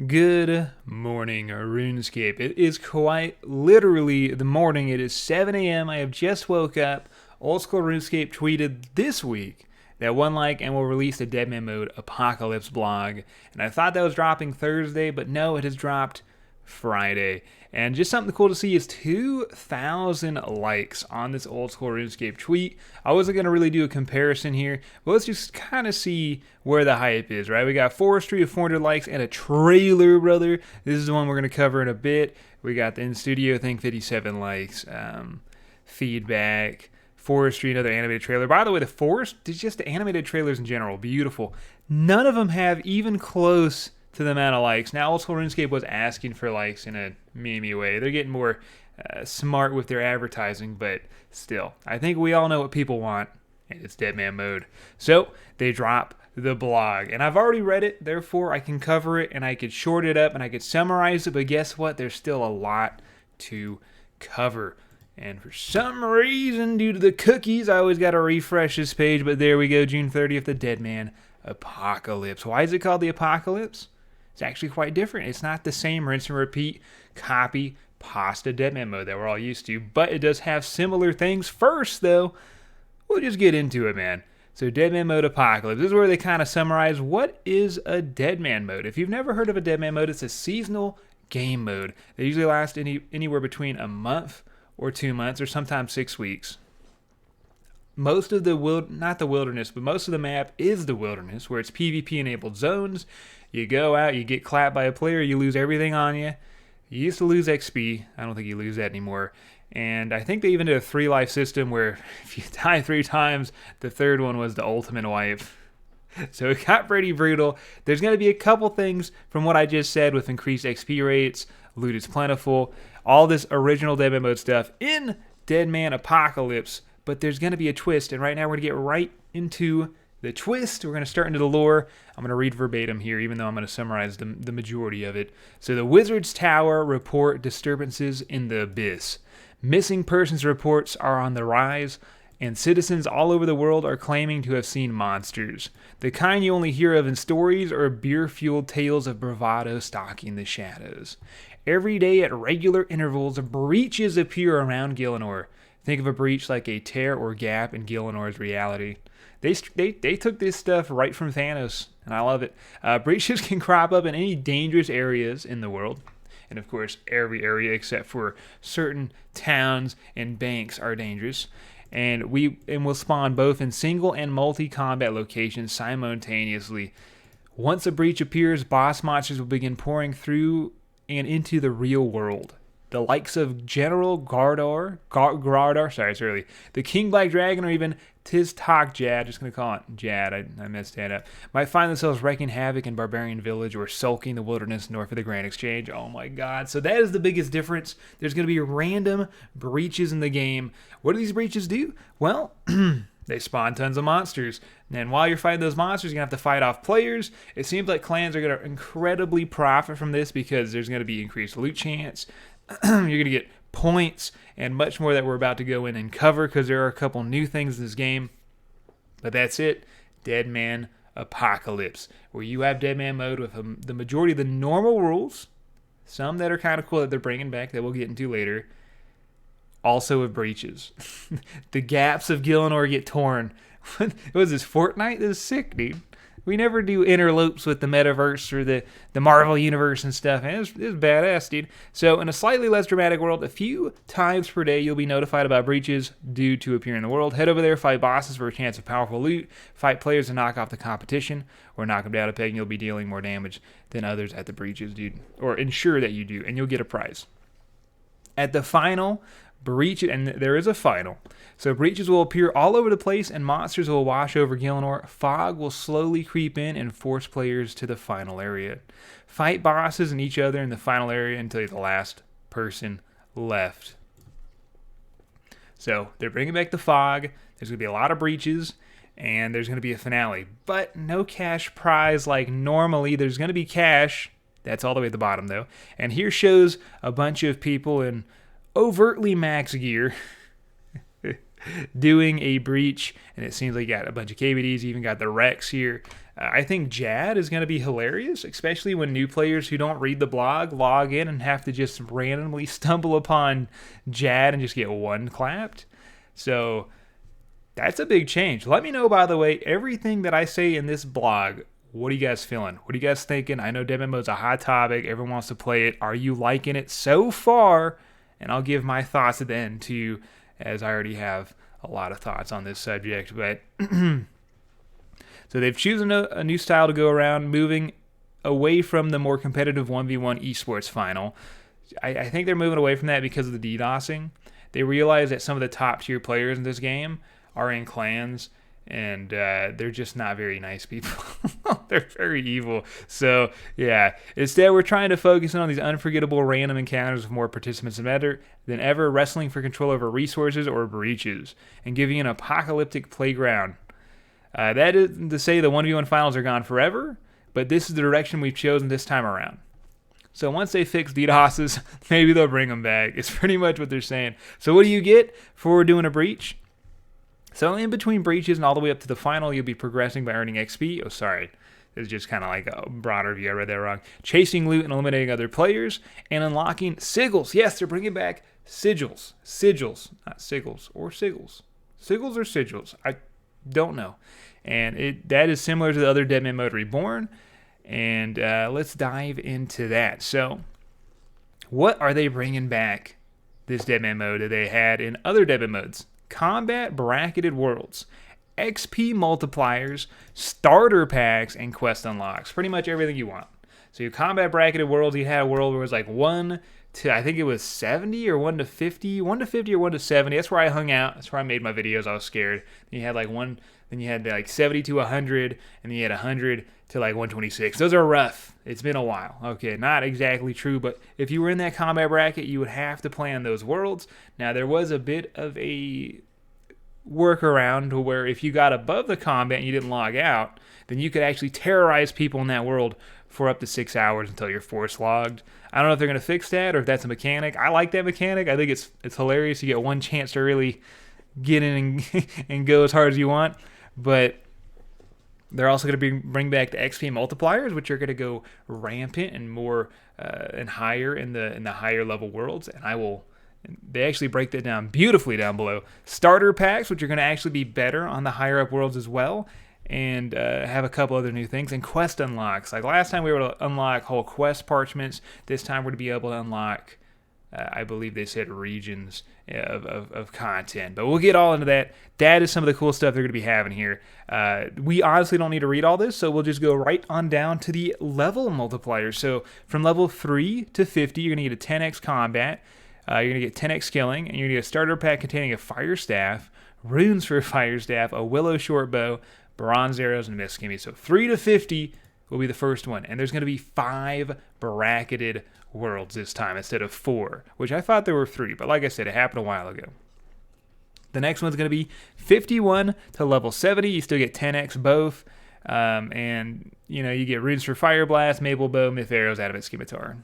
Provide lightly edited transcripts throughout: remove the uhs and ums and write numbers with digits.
Good morning, Runescape. It is quite literally the morning. It is 7 a.m. I have just woke up. Old School Runescape tweeted this week that one like and will release the Deadman mode Apocalypse blog. And I thought that was dropping Thursday, but no, it has dropped Friday. And just something cool to see is 2,000 likes on this Old School Runescape tweet. I wasn't going to really do a comparison here, but let's just kind of see where the hype is, right? We got Forestry of 400 likes and a trailer, brother. This is the one we're going to cover in a bit. We got the in-studio thing, 57 likes. Feedback. Forestry, another animated trailer. By the way, just the animated trailers in general, beautiful. None of them have even close to the amount of likes. Now, Old School Runescape was asking for likes in a meme way. They're getting more smart with their advertising, but still, I think we all know what people want, and it's Deadman mode. So, they drop the blog, and I've already read it, therefore I can cover it, and I could short it up, and I could summarize it, but guess what? There's still a lot to cover. And for some reason, due to the cookies, I always got to refresh this page, but there we go, June 30th, the Deadman Apocalypse. Why is it called the Apocalypse? It's actually quite different. It's not the same rinse and repeat, copy, pasta Deadman mode that we're all used to, but it does have similar things. First, though, we'll just get into it, man. So Deadman mode Apocalypse. This is where they kind of summarize what is a Deadman mode. If you've never heard of a Deadman mode, it's a seasonal game mode. They usually last anywhere between a month or 2 months or sometimes 6 weeks. Most of the not the wilderness, but most of the map is the wilderness, where it's PvP enabled zones. You go out, you get clapped by a player, you lose everything on you. You used to lose XP. I don't think you lose that anymore. And I think they even did a 3-life system where if you die 3 times, the third one was the ultimate wipe. So it got pretty brutal. There's going to be a couple things from what I just said with increased XP rates, loot is plentiful, all this original Deadman mode stuff in Deadman Apocalypse. But there's going to be a twist, and right now we're going to get right into the twist. We're going to start into the lore. I'm going to read verbatim here, even though I'm going to summarize the majority of it. So the Wizard's Tower report disturbances in the abyss. Missing persons reports are on the rise, and citizens all over the world are claiming to have seen monsters. The kind you only hear of in stories or beer-fueled tales of bravado stalking the shadows. Every day at regular intervals, breaches appear around Gielinor. Think of a breach like a tear or gap in Gielinor's reality. They took this stuff right from Thanos, and I love it. Breaches can crop up in any dangerous areas in the world. And of course, every area except for certain towns and banks are dangerous. And will spawn both in single and multi-combat locations simultaneously. Once a breach appears, boss monsters will begin pouring through and into the real world. The likes of General Gardar, sorry, it's early, the King Black Dragon, or even Tiztok Jad, just going to call it Jad, I messed that up, might find themselves wreaking havoc in Barbarian Village or sulking the wilderness north of the Grand Exchange. Oh my god, so that is the biggest difference. There's going to be random breaches in the game. What do these breaches do? Well, they spawn tons of monsters. And while you're fighting those monsters, you're going to have to fight off players. It seems like clans are going to incredibly profit from this because there's going to be increased loot chance. You're going to get points and much more that we're about to go in and cover because there are a couple new things in this game. But that's it. Deadman Apocalypse, where you have Deadman mode with the majority of the normal rules. Some that are kind of cool that they're bringing back that we'll get into later. Also with breaches. The gaps of Gielinor get torn. What was this, Fortnite? This is sick, dude. We never do interlopes with the metaverse or the Marvel universe and stuff. And it's badass, dude. So in a slightly less dramatic world, a few times per day, you'll be notified about breaches due to appear in the world. Head over there, fight bosses for a chance of powerful loot, fight players to knock off the competition, or knock them down a peg, and you'll be dealing more damage than others at the breaches, dude. Or ensure that you do, and you'll get a prize. At the final breach, and there is a final. So breaches will appear all over the place and monsters will wash over Gielinor. Fog will slowly creep in and force players to the final area. Fight bosses and each other in the final area until you're the last person left. So they're bringing back the fog. There's going to be a lot of breaches and there's going to be a finale. But no cash prize like normally. There's going to be cash. That's all the way at the bottom though. And here shows a bunch of people in overtly max gear. doing a breach, and it seems like you got a bunch of KBDs, you even got the Rex here. I think Jad is going to be hilarious, especially when new players who don't read the blog log in and have to just randomly stumble upon Jad and just get one clapped. So that's a big change. Let me know, by the way, everything that I say in this blog. What are you guys feeling? What are you guys thinking? I know Deadman mode's a hot topic. Everyone wants to play it. Are you liking it so far? And I'll give my thoughts at the end too, as I already have a lot of thoughts on this subject. But so they've chosen a new style to go around, moving away from the more competitive 1v1 esports final. I think they're moving away from that because of the DDoSing. They realize that some of the top tier players in this game are in clans, and they're just not very nice people. They're very evil. So, yeah. Instead, we're trying to focus on these unforgettable random encounters with more participants than ever, wrestling for control over resources or breaches, and giving an apocalyptic playground. That isn't to say the 1v1 finals are gone forever, but this is the direction we've chosen this time around. So once they fix DDoSes, maybe they'll bring them back. It's pretty much what they're saying. So what do you get for doing a breach? So in between breaches and all the way up to the final, you'll be progressing by earning XP. Oh, sorry. This is just kind of like a broader view. I read that wrong. Chasing loot and eliminating other players. And unlocking sigils. Yes, they're bringing back sigils. Sigils. Not sigils or sigils. Sigils or sigils. I don't know. And that is similar to the other Deadman mode Reborn. And let's dive into that. So what are they bringing back this Deadman mode that they had in other Deadman modes? Combat bracketed worlds, XP multipliers, starter packs, and quest unlocks. Pretty much everything you want. So your combat bracketed worlds, you had a world where it was like 1 to, I think it was 70 or 1 to 50, 1 to 50 or 1 to 70. That's where I hung out. That's where I made my videos. I was scared. Then you had like then you had like 70 to 100, and then you had 100 to like 126. Those are rough. It's been a while. Okay, not exactly true, but if you were in that combat bracket, you would have to play on those worlds. Now, there was a bit of a workaround to where if you got above the combat and you didn't log out, then you could actually terrorize people in that world for up to 6 hours until you're force logged. I don't know if they're going to fix that or if that's a mechanic. I like that mechanic. I think it's hilarious. You get one chance to really get in and go as hard as you want. But they're also going to bring back the XP multipliers, which are going to go rampant and more and higher in the higher level worlds. And they actually break that down beautifully down below. Starter packs, which are going to actually be better on the higher up worlds as well, and have a couple other new things. And quest unlocks. Like last time we were able to unlock whole quest parchments. This time we're going to be able to unlock, I believe they said regions of content. But we'll get all into that. That is some of the cool stuff they're going to be having here. We honestly don't need to read all this, so we'll just go right on down to the level multipliers. So from level 3 to 50, you're going to get a 10x combat. You're going to get 10x skilling, and you're going to get a starter pack containing a fire staff, runes for a fire staff, a willow short bow, bronze arrows, and mist skimmy. So 3 to 50 will be the first one. And there's going to be 5 bracketed worlds this time instead of 4, which I thought there were 3, but like I said, it happened a while ago. The next one's going to be 51 to level 70. You still get 10x both, and you get runes for fire blast, maple bow, myth arrows, adamant scimitar.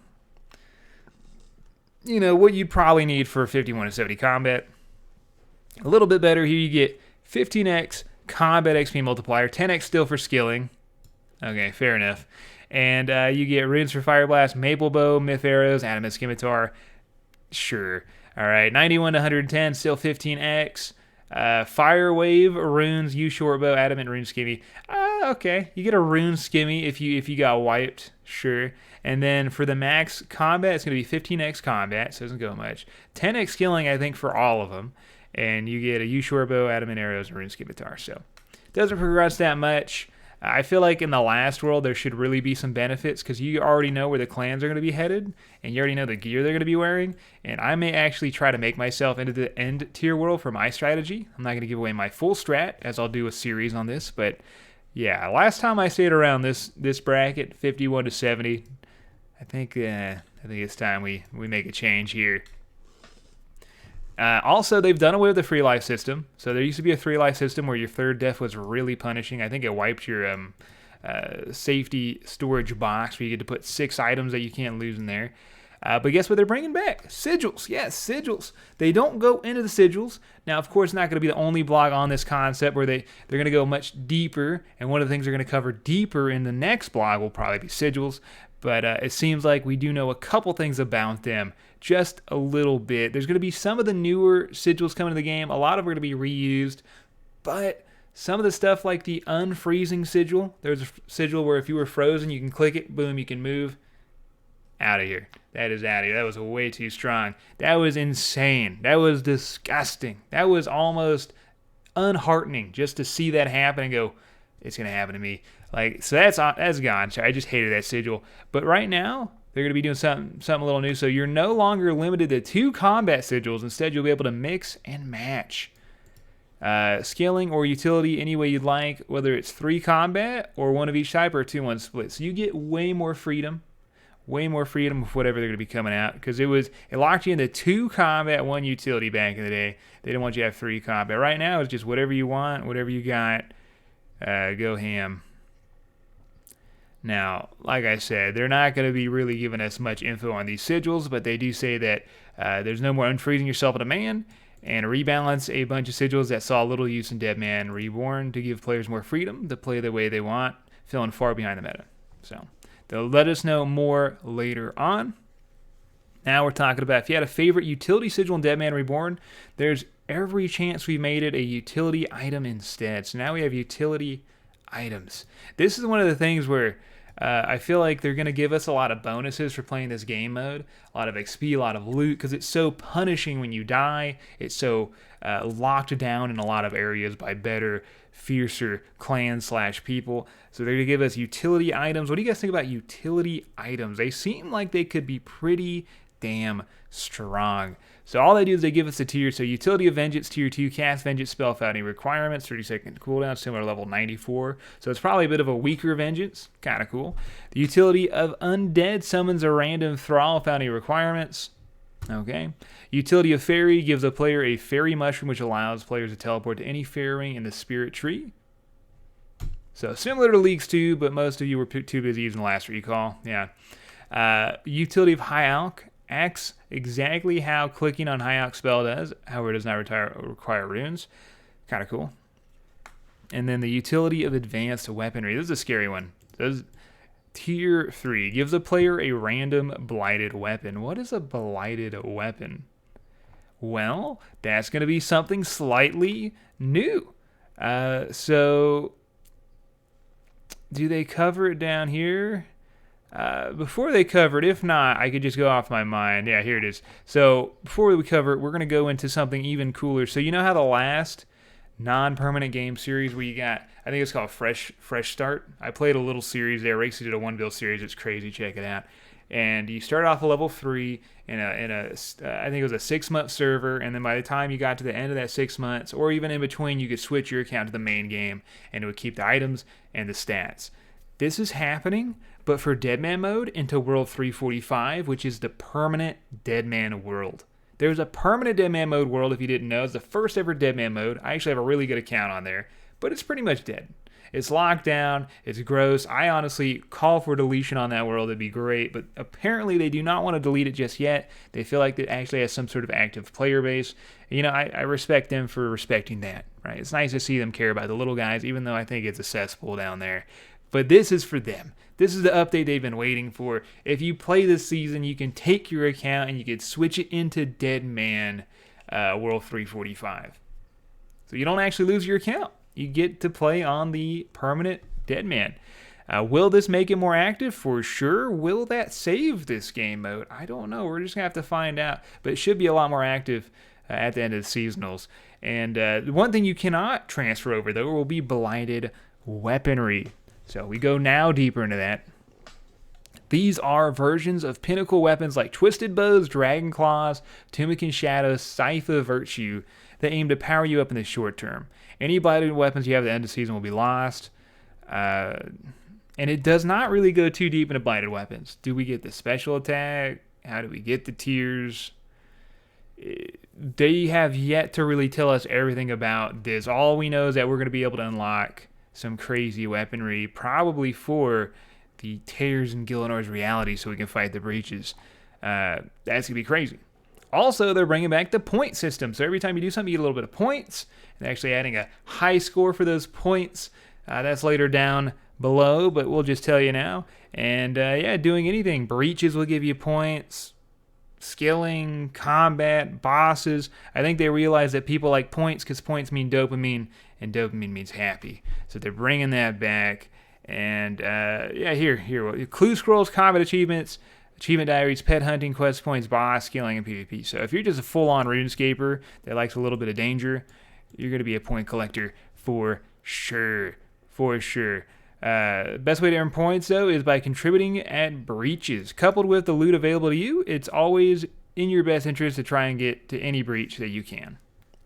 What you'd probably need for 51 to 70 combat. A little bit better here, you get 15x combat XP multiplier, 10x still for skilling. Okay, fair enough. And you get runes for fire blast, maple bow, myth arrows, adamant scimitar. Sure. All right, 91 to 110, still 15x. Fire wave, runes, U short bow, adamant rune skimmy. Okay, you get a rune skimmy if you got wiped. Sure. And then for the max combat, it's going to be 15x combat, so it doesn't go much. 10x skilling, I think, for all of them. And you get a U short bow, adamant arrows, and rune scimitar. So it doesn't progress that much. I feel like in the last world, there should really be some benefits because you already know where the clans are going to be headed, and you already know the gear they're going to be wearing. And I may actually try to make myself into the end tier world for my strategy. I'm not going to give away my full strat, as I'll do a series on this. But yeah, last time I stayed around this bracket, 51 to 70, I think it's time we make a change here. Also, they've done away with the free life system. So there used to be a 3 life system where your third death was really punishing. I think it wiped your safety storage box where you get to put 6 items that you can't lose in there. But guess what they're bringing back? Sigils. Yes, sigils. They don't go into the sigils. Now, of course, not going to be the only blog on this concept where they're going to go much deeper. And one of the things they're going to cover deeper in the next blog will probably be sigils. But it seems like we do know a couple things about them. Just a little bit. There's going to be some of the newer sigils coming to the game. A lot of them are going to be reused. But some of the stuff like the unfreezing sigil. There's a sigil where if you were frozen, you can click it. Boom, you can move. Out of here. That is out of here. That was way too strong. That was insane. That was disgusting. That was almost unheartening just to see that happen and go, it's going to happen to me. Like, so that's gone. So I just hated that sigil. But right now, they're going to be doing something a little new. So you're no longer limited to 2 combat sigils. Instead, you'll be able to mix and match. Scaling or utility any way you'd like, whether it's 3 combat or 1 of each type or 2-1 split. So you get way more freedom. Way more freedom with whatever they're going to be coming out. Because it locked you into 2 combat, 1 utility back in the day. They didn't want you to have 3 combat. Right now, it's just whatever you want, whatever you got. Go ham. Now, like I said, they're not going to be really giving us much info on these sigils, but they do say that there's no more unfreezing yourself in a man, and rebalance a bunch of sigils that saw little use in Deadman Reborn to give players more freedom to play the way they want, feeling far behind the meta. So they'll let us know more later on. Now we're talking about if you had a favorite utility sigil in Deadman Reborn, there's every chance we made it a utility item instead. So now we have utility items. This is one of the things where I feel like they're going to give us a lot of bonuses for playing this game mode, a lot of XP, a lot of loot, because it's so punishing when you die. It's so locked down in a lot of areas by better, fiercer clan/people. So they're going to give us utility items. What do you guys think about utility items? They seem like they could be pretty damn strong. So all they do is they give us a tier. So Utility of Vengeance, Tier 2, Cast Vengeance, spell without any requirements, 30-second cooldown, similar level 94. So it's probably a bit of a weaker Vengeance. Kind of cool. The Utility of Undead summons a random Thrall without any requirements. Okay. Utility of Fairy gives a player a Fairy Mushroom, which allows players to teleport to any fairy ring in the Spirit Tree. So similar to Leagues 2, but most of you were too busy using the last recall. Yeah. Utility of High Alch acts exactly how clicking on High Alch spell does. However, it does not require runes. Kind of cool. And then the Utility of Advanced Weaponry. This is a scary one. This Tier 3 gives a player a random blighted weapon. What is a blighted weapon? Well, that's going to be something slightly new. So do they cover it down here? Before they cover it, if not, I could just go off my mind. Yeah, here it is. So before we cover it, we're going to go into something even cooler. So you know how the last non-permanent game series where you got, I think it's called Fresh Start. I played a little series there. Racey did a 1-build series. It's crazy. Check it out. And you start off a level 3 in a I think it was a 6-month server, and then by the time you got to the end of that 6 months, or even in between, you could switch your account to the main game, and it would keep the items and the stats. This is happening, but for Deadman mode into World 345, which is the permanent Deadman world. There's a permanent Deadman mode world, if you didn't know. It's the first ever Deadman mode. I actually have a really good account on there, but it's pretty much dead. It's locked down. It's gross. I honestly call for deletion on that world. It'd be great, but apparently they do not want to delete it just yet. They feel like it actually has some sort of active player base. You know, I respect them for respecting that, right? It's nice to see them care about the little guys, even though I think it's a cesspool down there. But this is for them. This is the update they've been waiting for. If you play this season, you can take your account and you can switch it into Deadman World 345. So you don't actually lose your account. You get to play on the permanent Deadman. Will this make it more active? For sure. Will that save this game mode? I don't know. We're just going to have to find out. But it should be a lot more active at the end of the seasonals. And one thing you cannot transfer over, though, will be blighted weaponry. So we go now deeper into that. These are versions of pinnacle weapons like Twisted Bows, Dragon Claws, Tunic and Shadows, Scythe of Virtue that aim to power you up in the short term. Any blighted weapons you have at the end of the season will be lost. And it does not really go too deep into blighted weapons. Do we get the special attack? How do we get the tiers? They have yet to really tell us everything about this. All we know is that we're going to be able to unlock some crazy weaponry, probably for the Tears and Gillinor's reality, so we can fight the breaches. That's going to be crazy. Also, they're bringing back the point system. So every time you do something, you get a little bit of points. And actually adding a high score for those points. That's later down below, but we'll just tell you now. And yeah, doing anything. Breaches will give you points. Skilling, combat, bosses. I think they realize that people like points because points mean dopamine, and dopamine means happy. So they're bringing that back. And yeah, here. Clue scrolls, combat achievements, achievement diaries, pet hunting, quest points, boss, skilling, and PvP. So if you're just a full-on RuneScaper that likes a little bit of danger, you're going to be a point collector for sure. For sure. Best way to earn points, though, is by contributing at breaches. Coupled with the loot available to you, it's always in your best interest to try and get to any breach that you can.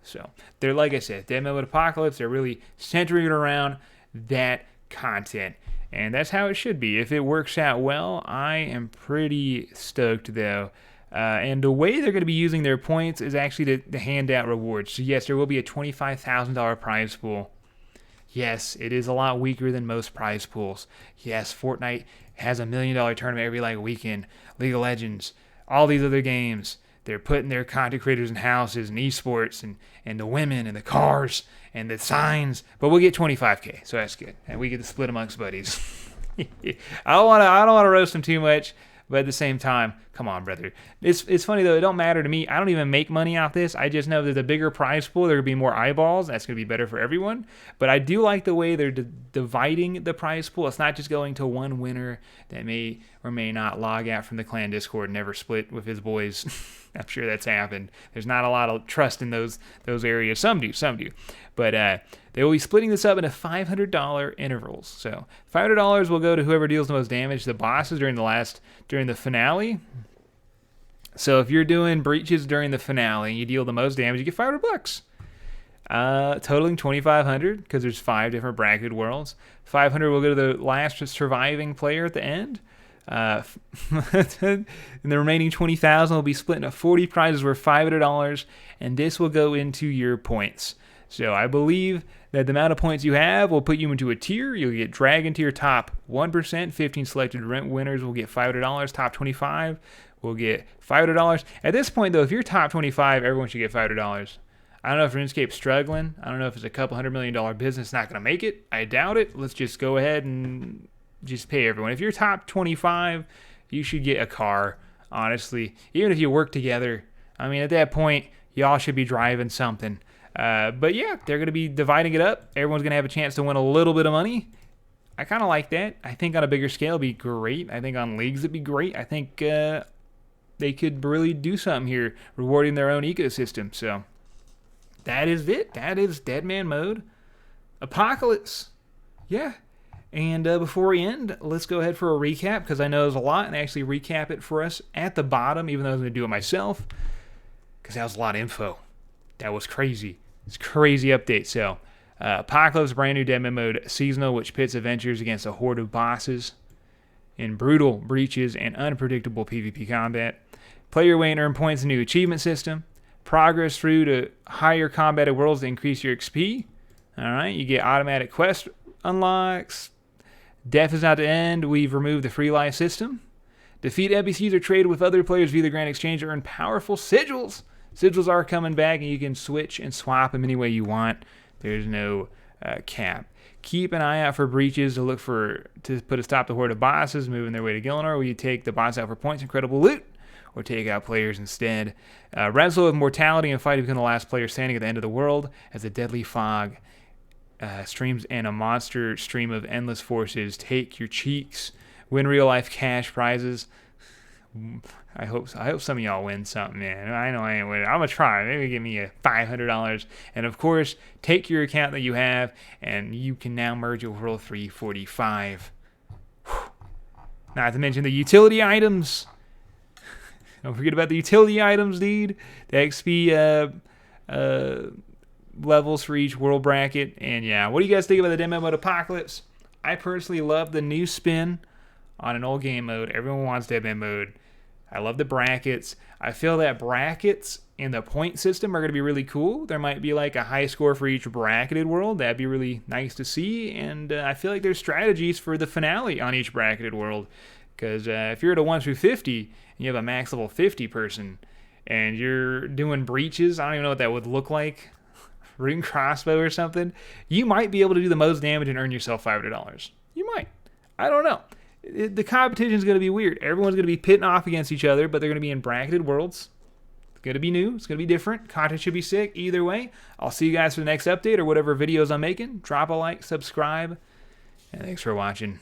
So, they're, like I said, Deadman with Apocalypse, they're really centering it around that content. And that's how it should be. If it works out well, I am pretty stoked, though. And the way they're going to be using their points is actually to hand out rewards. So, yes, there will be a $25,000 prize pool. Yes, it is a lot weaker than most prize pools. Yes, Fortnite has $1 million tournament every weekend. League of Legends, all these other games, they're putting their content creators in houses and esports and the women and the cars and the signs. But we'll get $25K, so that's good. And we get to split amongst buddies. I don't want to roast them too much. But at the same time, come on, brother. It's funny, though. It don't matter to me. I don't even make money off this. I just know that the bigger prize pool, there will be more eyeballs. That's going to be better for everyone. But I do like the way they're dividing the prize pool. It's not just going to one winner that may or may not log out from the clan Discord and never split with his boys. I'm sure that's happened. There's not a lot of trust in those areas. Some do. But they will be splitting this up into $500 intervals. So $500 will go to whoever deals the most damage to the bosses during the finale. So if you're doing breaches during the finale and you deal the most damage, you get $500. Totaling $2,500 because there's 5 different bracketed worlds. $500 will go to the last surviving player at the end. And the remaining $20,000 will be split into 40 prizes worth $500, and this will go into your points. So I believe that the amount of points you have will put you into a tier. You'll get dragged into your top 1%. 15 selected winners will get $500. Top 25 will get $500. At this point, though, if you're top 25, everyone should get $500. I don't know if RuneScape's struggling. I don't know if it's a couple $100 million business not going to make it. I doubt it. Let's just go ahead and just pay everyone. If you're top 25, you should get a car, honestly. Even if you work together. I mean, at that point, y'all should be driving something. But yeah, they're going to be dividing it up. Everyone's going to have a chance to win a little bit of money. I kind of like that. I think on a bigger scale it'd be great. I think on leagues it'd be great. I think they could really do something here, rewarding their own ecosystem. So that is it. That is Deadman mode. Apocalypse. Yeah. And before we end, let's go ahead for a recap, because I know there's a lot, and actually recap it for us at the bottom, even though I was going to do it myself, because that was a lot of info. That was crazy. It's a crazy update. So, Apocalypse, brand new Deadman mode, seasonal, which pits adventurers against a horde of bosses in brutal breaches and unpredictable PvP combat. Play your way and earn points in a new achievement system. Progress through to higher combated worlds to increase your XP. Alright, you get automatic quest unlocks. Death is not the end. We've removed the free life system. Defeat NPCs or trade with other players via the Grand Exchange to earn powerful sigils. Sigils are coming back, and you can switch and swap them any way you want. There's no cap. Keep an eye out for breaches to put a stop to horde of bosses moving their way to Gillinor, where you take the boss out for points, incredible loot, or take out players instead. Wrestle with mortality and fight to become the last player standing at the end of the world as a deadly fog streams and a monster stream of endless forces take your cheeks. Win real life cash prizes. I hope some of y'all win something, man. I know I ain't winning. I'm going to try. Maybe give me a $500. And, of course, take your account that you have, and you can now merge it with World 345. Not to mention the utility items. Don't forget about the utility items, dude. The XP levels for each world bracket. And, yeah, what do you guys think about the Deadman mode Apocalypse? I personally love the new spin on an old game mode. Everyone wants Deadman mode. I love the brackets. I feel that brackets in the point system are going to be really cool. There might be like a high score for each bracketed world. That'd be really nice to see. And I feel like there's strategies for the finale on each bracketed world. Because if you're at a 1 through 50 and you have a max level 50 person and you're doing breaches, I don't even know what that would look like, rune crossbow or something, you might be able to do the most damage and earn yourself $500. You might. I don't know. The competition is going to be weird. Everyone's going to be pitting off against each other, but they're going to be in bracketed worlds. It's going to be new. It's going to be different. Content should be sick. Either way, I'll see you guys for the next update or whatever videos I'm making. Drop a like, subscribe, and thanks for watching.